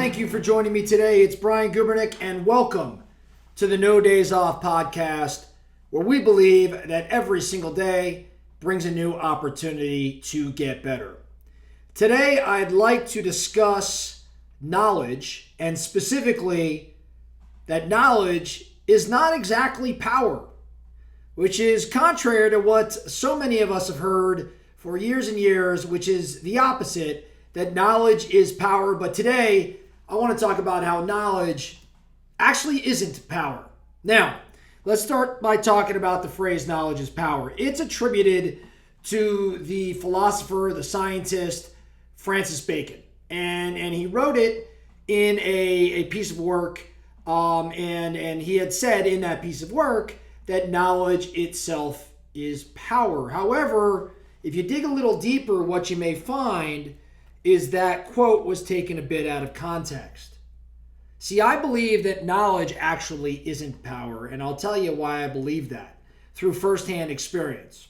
Thank you for joining me today. It's Brian Gubernick, and welcome to the No Days Off podcast, where we believe that every single day brings a new opportunity to get better. Today, I'd like to discuss knowledge, and specifically that knowledge is not exactly power, which is contrary to what so many of us have heard for years and years, which is the opposite, that knowledge is power. But today, I want to talk about how knowledge actually isn't power. Now, let's start by talking about the phrase knowledge is power. It's attributed to the philosopher, the scientist, Francis Bacon. And he wrote it in a piece of work, and he had said in that piece of work that knowledge itself is power. However, if you dig a little deeper, what you may find is that quote was taken a bit out of context. See, I believe that knowledge actually isn't power, and I'll tell you why I believe that through firsthand experience.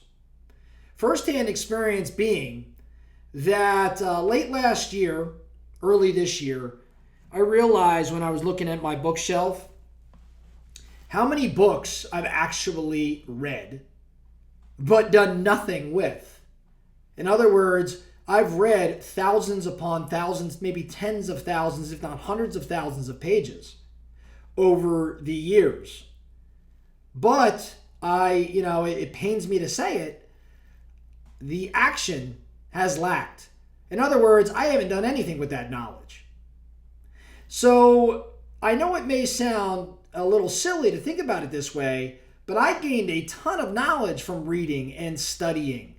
Firsthand experience being that late last year, early this year, I realized when I was looking at my bookshelf how many books I've actually read but done nothing with. In other words, I've read thousands upon thousands, maybe tens of thousands, if not hundreds of thousands of pages over the years. But it pains me to say it, the action has lacked. In other words, I haven't done anything with that knowledge. So I know it may sound a little silly to think about it this way, but I gained a ton of knowledge from reading and studying.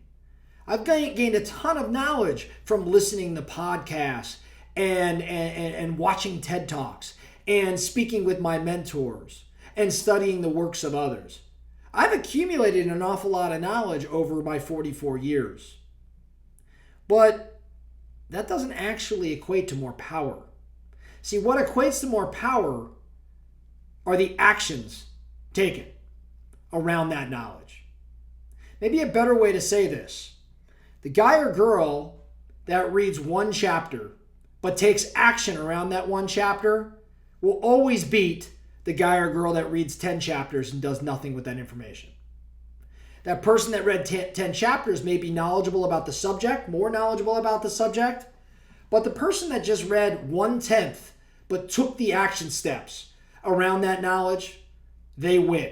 I've gained a ton of knowledge from listening to podcasts and watching TED Talks and speaking with my mentors and studying the works of others. I've accumulated an awful lot of knowledge over my 44 years. But that doesn't actually equate to more power. See, what equates to more power are the actions taken around that knowledge. Maybe a better way to say this: the guy or girl that reads one chapter but takes action around that one chapter will always beat the guy or girl that reads 10 chapters and does nothing with that information. That person that read 10 chapters may be knowledgeable about the subject, more knowledgeable about the subject, but the person that just read 1/10 but took the action steps around that knowledge, they win.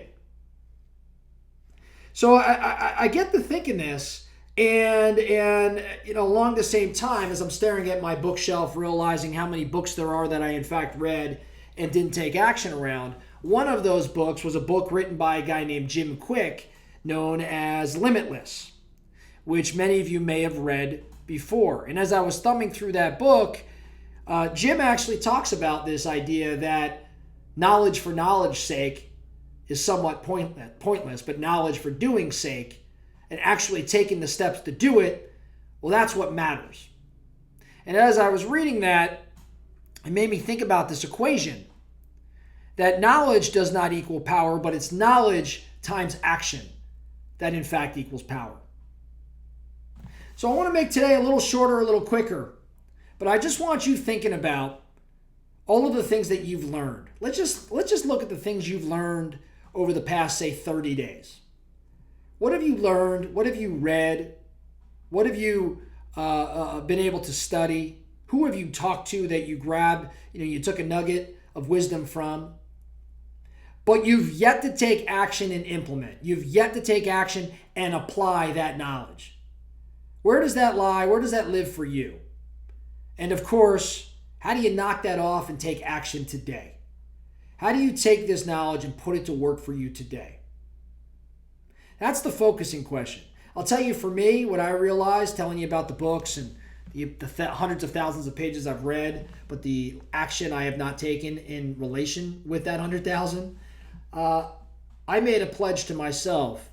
So I get to thinking this. And along the same time, as I'm staring at my bookshelf, realizing how many books there are that I in fact read and didn't take action around, one of those books was a book written by a guy named Jim Quick, known as Limitless, which many of you may have read before. And as I was thumbing through that book, Jim actually talks about this idea that knowledge for knowledge's sake is somewhat pointless, but knowledge for doing's sake and actually taking the steps to do it, well, that's what matters. And as I was reading that, it made me think about this equation, that knowledge does not equal power, but it's knowledge times action that in fact equals power. So I want to make today a little shorter, a little quicker, but I just want you thinking about all of the things that you've learned. Let's just look at the things you've learned over the past, say, 30 days. What have you learned? What have you read? What have you been able to study? Who have you talked to that you grabbed, you took a nugget of wisdom from? But you've yet to take action and implement. You've yet to take action and apply that knowledge. Where does that lie? Where does that live for you? And of course, how do you knock that off and take action today? How do you take this knowledge and put it to work for you today? That's the focusing question. I'll tell you, for me, what I realized telling you about the books and the hundreds of thousands of pages I've read, but the action I have not taken in relation with that 100,000, I made a pledge to myself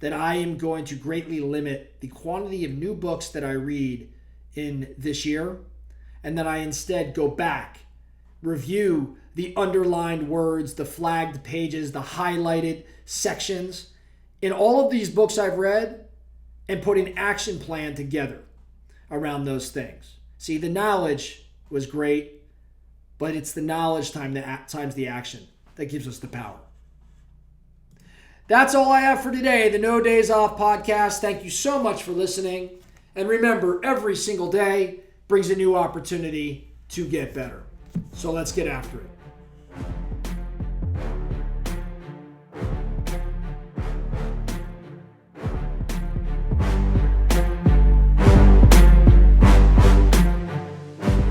that I am going to greatly limit the quantity of new books that I read in this year, and that I instead go back, review the underlined words, the flagged pages, the highlighted sections in all of these books I've read, and put an action plan together around those things. See, the knowledge was great, but it's the knowledge times the action that gives us the power. That's all I have for today, the No Days Off podcast. Thank you so much for listening. And remember, every single day brings a new opportunity to get better. So let's get after it.